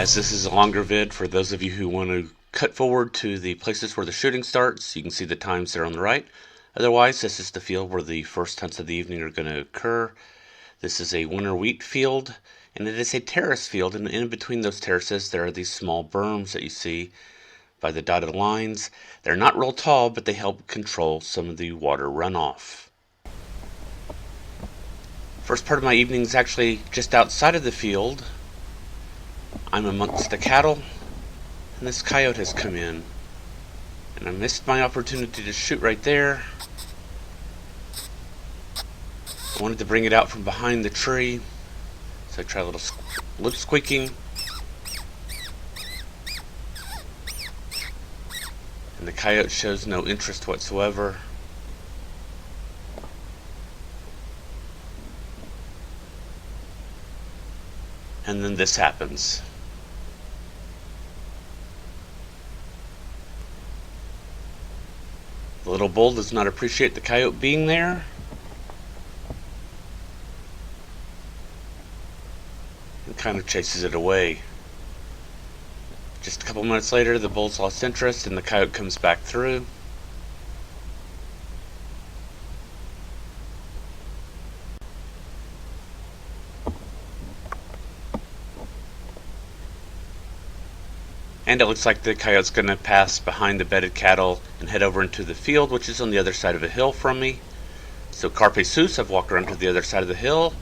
As this is a longer vid, for those of you who want to cut forward to the places where the shooting starts, you can see the times there on the right. Otherwise, this is the field where the first hunts of the evening are going to occur. This is a winter wheat field, and it is a terrace field, and in between those terraces there are these small berms that you see by the dotted lines. They're not real tall, but they help control some of the water runoff. First part of my evening is actually just outside of the field. I'm amongst the cattle, and this coyote has come in, and I missed my opportunity to shoot right there. I wanted to bring it out from behind the tree, so I tried a little lip squeaking, and the coyote shows no interest whatsoever. And then this happens. The little bull does not appreciate the coyote being there. And kind of chases it away. Just a couple minutes later, the bull's lost interest and the coyote comes back through. And it looks like the coyote's going to pass behind the bedded cattle and head over into the field, which is on the other side of a hill from me. So carpe sus, I've walked around to the other side of the hill,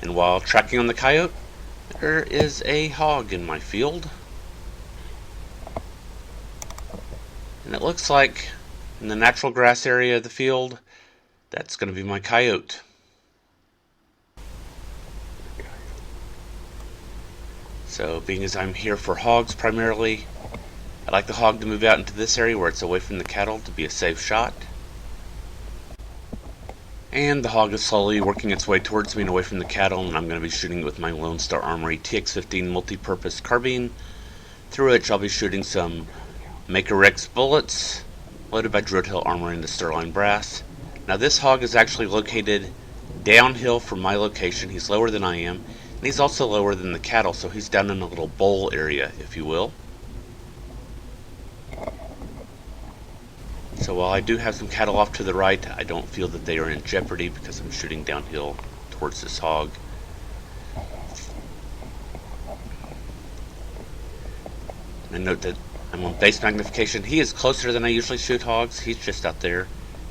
and while tracking on the coyote, there is a hog in my field. And it looks like in the natural grass area of the field, that's going to be my coyote. So being as I'm here for hogs primarily, I'd like the hog to move out into this area where it's away from the cattle to be a safe shot. And the hog is slowly working its way towards me and away from the cattle, and I'm going to be shooting it with my Lone Star Armory TX-15 multi-purpose carbine, through which I'll be shooting some Maker Rex bullets loaded by Druid Hill Armory into Sterling brass. Now this hog is actually located downhill from my location. He's lower than I am, and he's also lower than the cattle, so he's down in a little bowl area, if you will. So while I do have some cattle off to the right, I don't feel that they are in jeopardy because I'm shooting downhill towards this hog. And note that I'm on base magnification. He is closer than I usually shoot hogs. He's just out there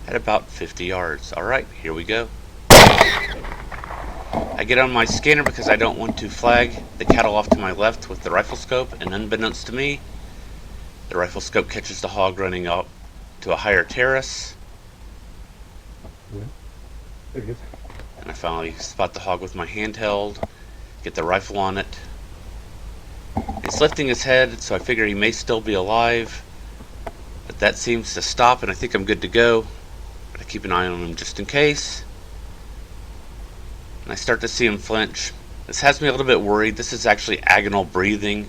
at about 50 yards. Alright, here we go. I get on my scanner because I don't want to flag the cattle off to my left with the rifle scope, and unbeknownst to me, the rifle scope catches the hog running up to a higher terrace. There it is. And I finally spot the hog with my handheld, get the rifle on it. It's lifting his head, so I figure he may still be alive, but that seems to stop, and I think I'm good to go. But I keep an eye on him just in case. And I start to see him flinch. This has me a little bit worried. This is actually agonal breathing.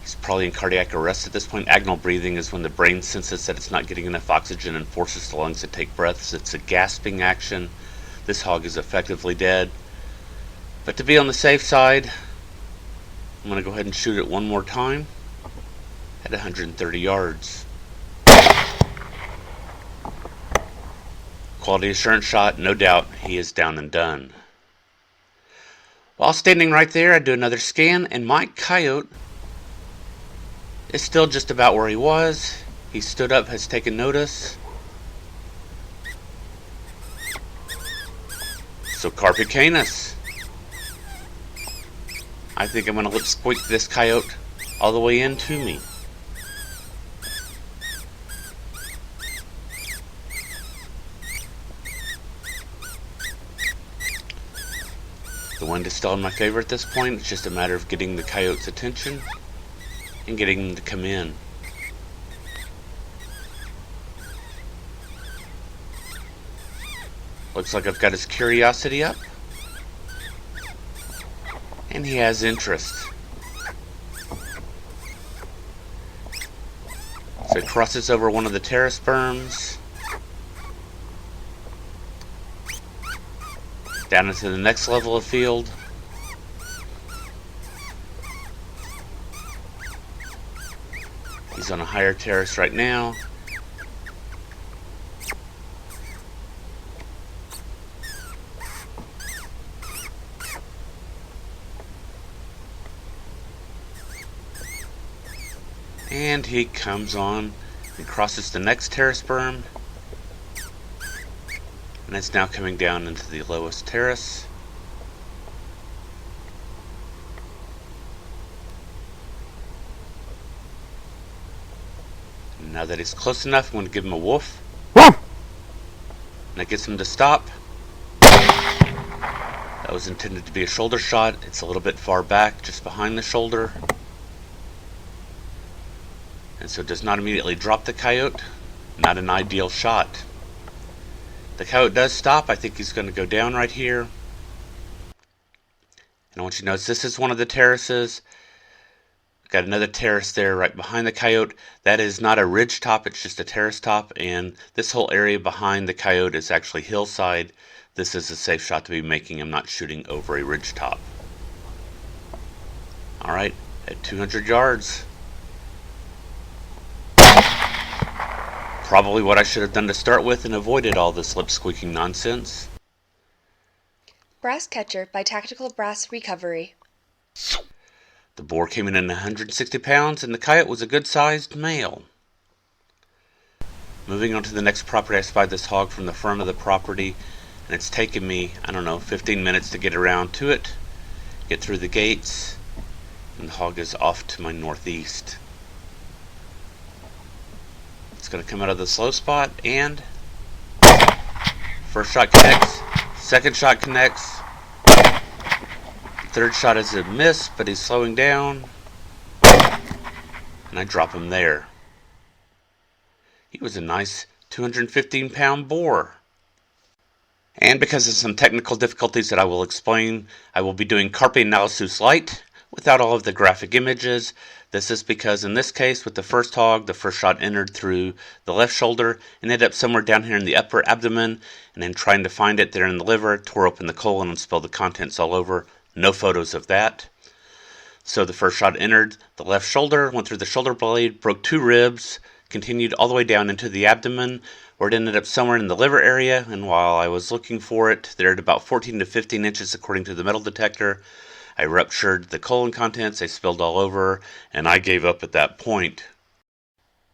He's probably in cardiac arrest at this point. Agonal breathing is when the brain senses that it's not getting enough oxygen and forces the lungs to take breaths. It's a gasping action. This hog is effectively dead. But to be on the safe side, I'm going to go ahead and shoot it one more time at 130 yards. Quality assurance shot, no doubt he is down and done. While standing right there, I do another scan, and my coyote is still just about where he was. He stood up, has taken notice. So carpe canis. I think I'm going to lip squeak this coyote all the way into me. The wind is still in my favor at this point. It's just a matter of getting the coyote's attention and getting him to come in. Looks like I've got his curiosity up, and he has interest. So he crosses over one of the terrace berms, down into the next level of field. He's on a higher terrace right now. And he comes on and crosses the next terrace berm. And it's now coming down into the lowest terrace. And now that he's close enough, I'm going to give him a woof. And that gets him to stop. That was intended to be a shoulder shot. It's a little bit far back, just behind the shoulder. And so it does not immediately drop the coyote. Not an ideal shot. The coyote does stop. I think he's going to go down right here. And I want you to notice this is one of the terraces. Got another terrace there right behind the coyote. That is not a ridge top, it's just a terrace top. And this whole area behind the coyote is actually hillside. This is a safe shot to be making. I'm not shooting over a ridge top. Alright, at 200 yards. Probably what I should have done to start with and avoided all this lip squeaking nonsense. Brass Catcher by Tactical Brass Recovery. The boar came in at 160 pounds and the coyote was a good-sized male. Moving on to the next property, I spied this hog from the front of the property, and it's taken me, 15 minutes to get around to it, get through the gates, and the hog is off to my northeast. It's going to come out of the slow spot, and first shot connects, second shot connects, third shot is a miss, but he's slowing down, and I drop him there. He was a nice 215-pound boar. And because of some technical difficulties that I will explain, I will be doing Carpe Analysis Light without all of the graphic images. This is because in this case, with the first hog, the first shot entered through the left shoulder and ended up somewhere down here in the upper abdomen, and then trying to find it there in the liver, tore open the colon and spilled the contents all over. No photos of that. So the first shot entered the left shoulder, went through the shoulder blade, broke 2 ribs, continued all the way down into the abdomen, where it ended up somewhere in the liver area, and while I was looking for it, there at about 14 to 15 inches according to the metal detector, I ruptured the colon contents, they spilled all over, and I gave up at that point.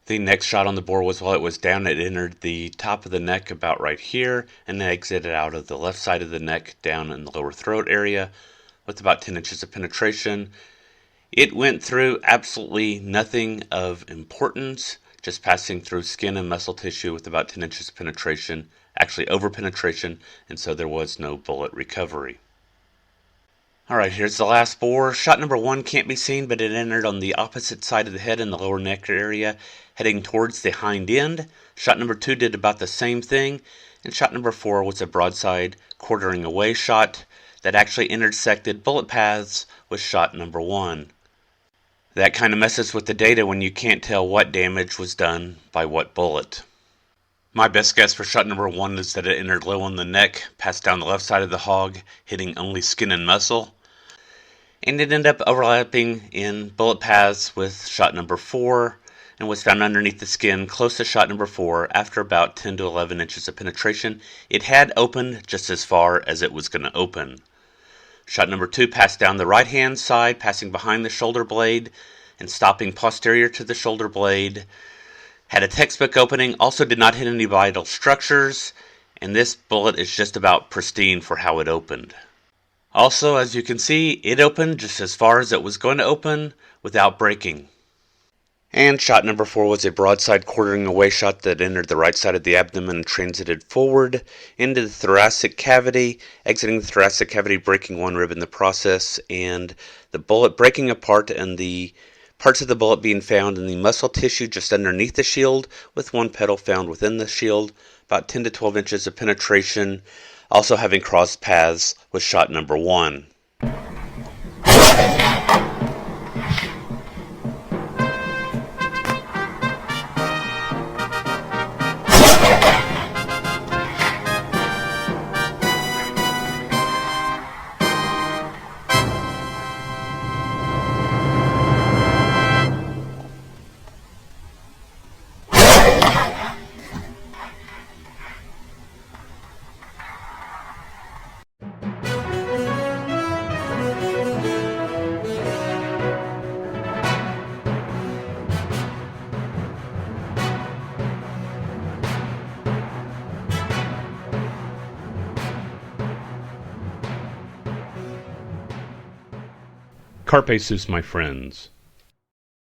The next shot on the boar was while it was down, it entered the top of the neck about right here, and then exited out of the left side of the neck down in the lower throat area, with about 10 inches of penetration. It went through absolutely nothing of importance, just passing through skin and muscle tissue with about 10 inches of penetration, actually over penetration, and so there was no bullet recovery. Alright, here's the last boar. Shot number 1 can't be seen, but it entered on the opposite side of the head in the lower neck area, heading towards the hind end. Shot number 2 did about the same thing, and shot number 4 was a broadside quartering away shot that actually intersected bullet paths with shot number 1. That kind of messes with the data when you can't tell what damage was done by what bullet. My best guess for shot number 1 is that it entered low on the neck, passed down the left side of the hog, hitting only skin and muscle, and it ended up overlapping in bullet paths with shot number 4, and was found underneath the skin close to shot number 4 after about 10 to 11 inches of penetration. It had opened just as far as it was going to open. Shot number 2 passed down the right hand side, passing behind the shoulder blade and stopping posterior to the shoulder blade. Had a textbook opening, also did not hit any vital structures, and this bullet is just about pristine for how it opened. Also, as you can see, it opened just as far as it was going to open without breaking. And shot number 4 was a broadside quartering away shot that entered the right side of the abdomen and transited forward into the thoracic cavity, exiting the thoracic cavity, breaking 1 rib in the process, and the bullet breaking apart and the parts of the bullet being found in the muscle tissue just underneath the shield, with 1 petal found within the shield, about 10 to 12 inches of penetration, also having crossed paths with shot number 1. Carpe sus, my friends.